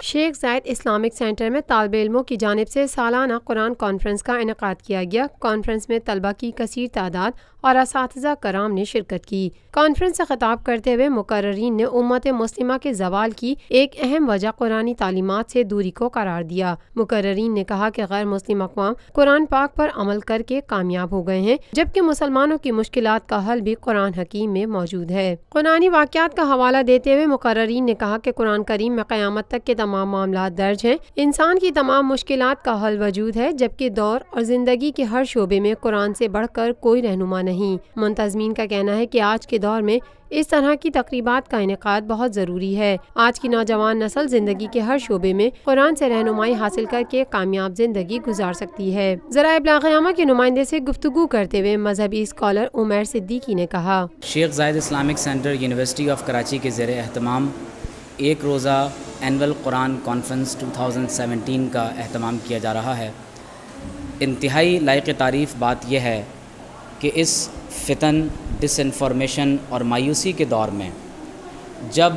شیخ Zayed Islamic centre میں طالب علموں کی جانب سے سالانہ قرآن کانفرنس کا انعقاد کیا گیا۔ کانفرنس میں طلبہ کی کثیر تعداد اور اساتذہ کرام نے شرکت کی۔ کانفرنس سے خطاب کرتے ہوئے مقررین نے امت مسلمہ کے زوال کی ایک اہم وجہ قرآنی تعلیمات سے دوری کو قرار دیا۔ مقررین نے کہا کہ غیر مسلم اقوام قرآن پاک پر عمل کر کے کامیاب ہو گئے ہیں، جبکہ مسلمانوں کی مشکلات کا حل بھی قرآن حکیم میں موجود ہے۔ قرآنی واقعات کا حوالہ دیتے ہوئے مقررین نے کہا کہ قرآن کریم میں قیامت تک کے تمام معاملات درج ہیں، انسان کی تمام مشکلات کا حل وجود ہے، جبکہ دور اور زندگی کے ہر شعبے میں قرآن سے بڑھ کر کوئی رہنما نہیں۔ منتظمین کا کہنا ہے کہ آج کے دور میں اس طرح کی تقریبات کا انعقاد بہت ضروری ہے۔ آج کی نوجوان نسل زندگی کے ہر شعبے میں قرآن سے رہنمائی حاصل کر کے کامیاب زندگی گزار سکتی ہے۔ ذرائع ابلاغ عامہ کے نمائندے سے گفتگو کرتے ہوئے مذہبی اسکالر عمیر صدیقی نے کہا، شیخ Zayed Islamic centre university of Karachi کے زیر اہتمام ایک روزہ اینول قرآن کانفرنس 2017 کا اہتمام کیا جا رہا ہے۔ انتہائی لائق تعریف بات یہ ہے کہ اس فتن، ڈس انفارمیشن اور مایوسی کے دور میں جب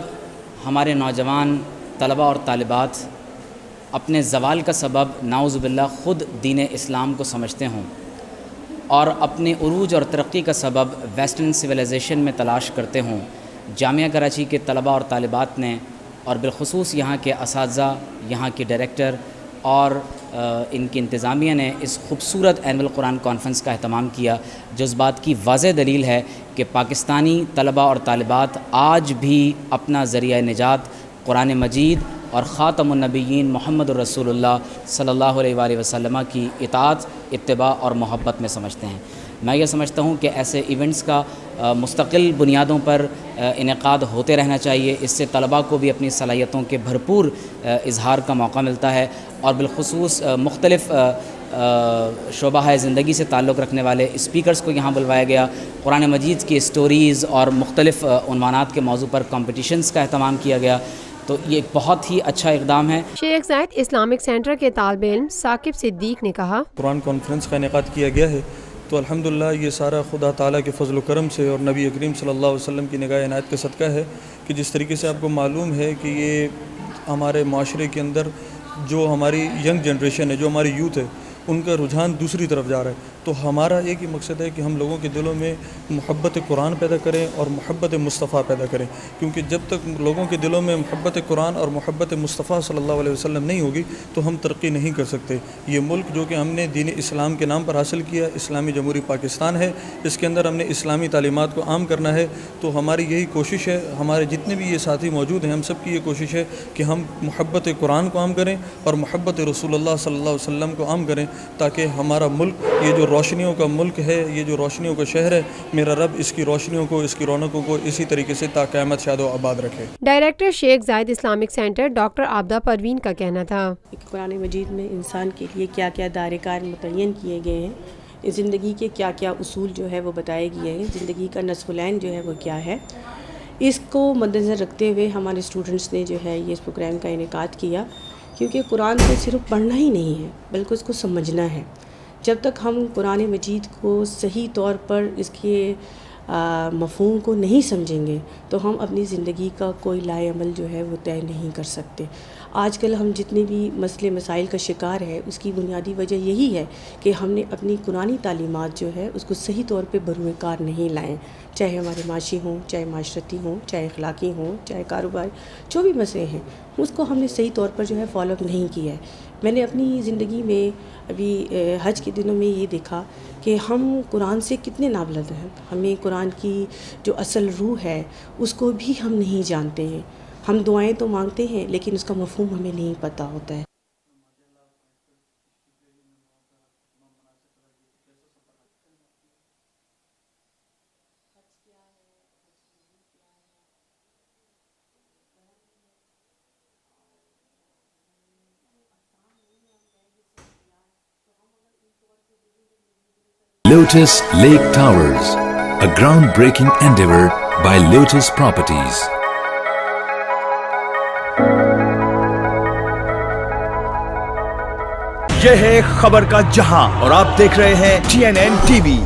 ہمارے نوجوان طلباء اور طالبات اپنے زوال کا سبب نعوذ باللہ خود دین اسلام کو سمجھتے ہوں اور اپنے عروج اور ترقی کا سبب ویسٹرن سویلائزیشن میں تلاش کرتے ہوں، جامعہ کراچی کے طلباء اور طالبات نے اور بالخصوص یہاں کے اساتذہ، یہاں کے ڈائریکٹر اور ان کی انتظامیہ نے اس خوبصورت اینول قرآن کانفرنس کا اہتمام کیا، جو اس بات کی واضح دلیل ہے کہ پاکستانی طلباء اور طالبات آج بھی اپنا ذریعہ نجات قرآن مجید اور خاتم النبیین محمد الرسول اللہ صلی اللہ علیہ وآلہ وسلم کی اطاعت، اتباع اور محبت میں سمجھتے ہیں۔ میں یہ سمجھتا ہوں کہ ایسے ایونٹس کا مستقل بنیادوں پر انعقاد ہوتے رہنا چاہیے۔ اس سے طلباء کو بھی اپنی صلاحیتوں کے بھرپور اظہار کا موقع ملتا ہے اور بالخصوص مختلف شعبہ زندگی سے تعلق رکھنے والے اسپیکرز کو یہاں بلوایا گیا۔ قرآن مجید کی اسٹوریز اور مختلف عنوانات کے موضوع پر کمپٹیشنز کا اہتمام کیا گیا، تو یہ ایک بہت ہی اچھا اقدام ہے۔ شیخ زاید اسلامک سینٹر کے طالب علم ثاقب صدیق نے کہا، قرآن کانفرنس کا انعقاد کیا گیا ہے تو الحمدللہ یہ سارا خدا تعالیٰ کے فضل و کرم سے اور نبی کریم صلی اللہ علیہ وسلم کی نگاہ عنایت کا صدقہ ہے کہ جس طریقے سے آپ کو معلوم ہے کہ یہ ہمارے معاشرے کے اندر جو ہماری ینگ جنریشن ہے، جو ہماری یوتھ ہے، ان کا رجحان دوسری طرف جا رہا ہے، تو ہمارا ایک ہی مقصد ہے کہ ہم لوگوں کے دلوں میں محبت قرآن پیدا کریں اور محبت مصطفیٰ پیدا کریں، کیونکہ جب تک لوگوں کے دلوں میں محبت قرآن اور محبت مصطفیٰ صلی اللہ علیہ وسلم نہیں ہوگی تو ہم ترقی نہیں کر سکتے۔ یہ ملک جو کہ ہم نے دین اسلام کے نام پر حاصل کیا، اسلامی جمہوری پاکستان ہے، اس کے اندر ہم نے اسلامی تعلیمات کو عام کرنا ہے، تو ہماری یہی کوشش ہے، ہمارے جتنے بھی یہ ساتھی موجود ہیں، ہم سب کی یہ کوشش ہے کہ ہم محبت قرآن کو عام کریں اور محبت رسول اللہ صلی اللہ علیہ وسلم کو عام کریں، تاکہ ہمارا ملک یہ جو روشنیوں کا ملک ہے، یہ جو روشنیوں کا شہر ہے، میرا رب اس کی روشنیوں کو، اس کی رونقوں کو اسی طریقے سے تا قیامت شاد و آباد رکھے۔ Director Sheikh Zayed Islamic centre doctor Abida Parveen کا کہنا تھا، قرآن مجید میں انسان کے لیے کیا کیا دائرۂ کار متعین کیے گئے ہیں، زندگی کے کیا کیا اصول جو ہے وہ بتائے گئے ہیں، زندگی کا نصف العین جو ہے وہ کیا ہے، اس کو مد نظر رکھتے ہوئے ہمارے اسٹوڈنٹس نے جو ہے یہ اس پروگرام کا انعقاد کیا، کیونکہ قرآن کو صرف پڑھنا ہی نہیں ہے بلکہ اس کو سمجھنا ہے۔ جب تک ہم قرآن مجید کو صحیح طور پر اس کے مفہوم کو نہیں سمجھیں گے تو ہم اپنی زندگی کا کوئی لائے عمل جو ہے وہ طے نہیں کر سکتے۔ آج کل ہم جتنے بھی مسئلے مسائل کا شکار ہے، اس کی بنیادی وجہ یہی ہے کہ ہم نے اپنی قرآنی تعلیمات جو ہے اس کو صحیح طور پہ بروئے کار نہیں لائیں، چاہے ہمارے معاشی ہوں، چاہے معاشرتی ہوں، چاہے اخلاقی ہوں، چاہے کاروبار، جو بھی مسئلے ہیں اس کو ہم نے صحیح طور پر جو ہے فالو اپ نہیں کیا ہے۔ میں نے اپنی زندگی میں ابھی حج کے دنوں میں یہ دیکھا کہ ہم قرآن سے کتنے نابلد ہیں، ہمیں قرآن کی جو اصل روح ہے اس کو بھی ہم نہیں جانتے ہیں۔ ہم دعائیں تو مانگتے ہیں لیکن اس کا مفہوم ہمیں نہیں پتہ ہوتا ہے۔ Lotus Lake Towers, a groundbreaking endeavor by Lotus Properties. یہ ہے خبر کا جہاں اور آپ دیکھ رہے ہیں TNN TV۔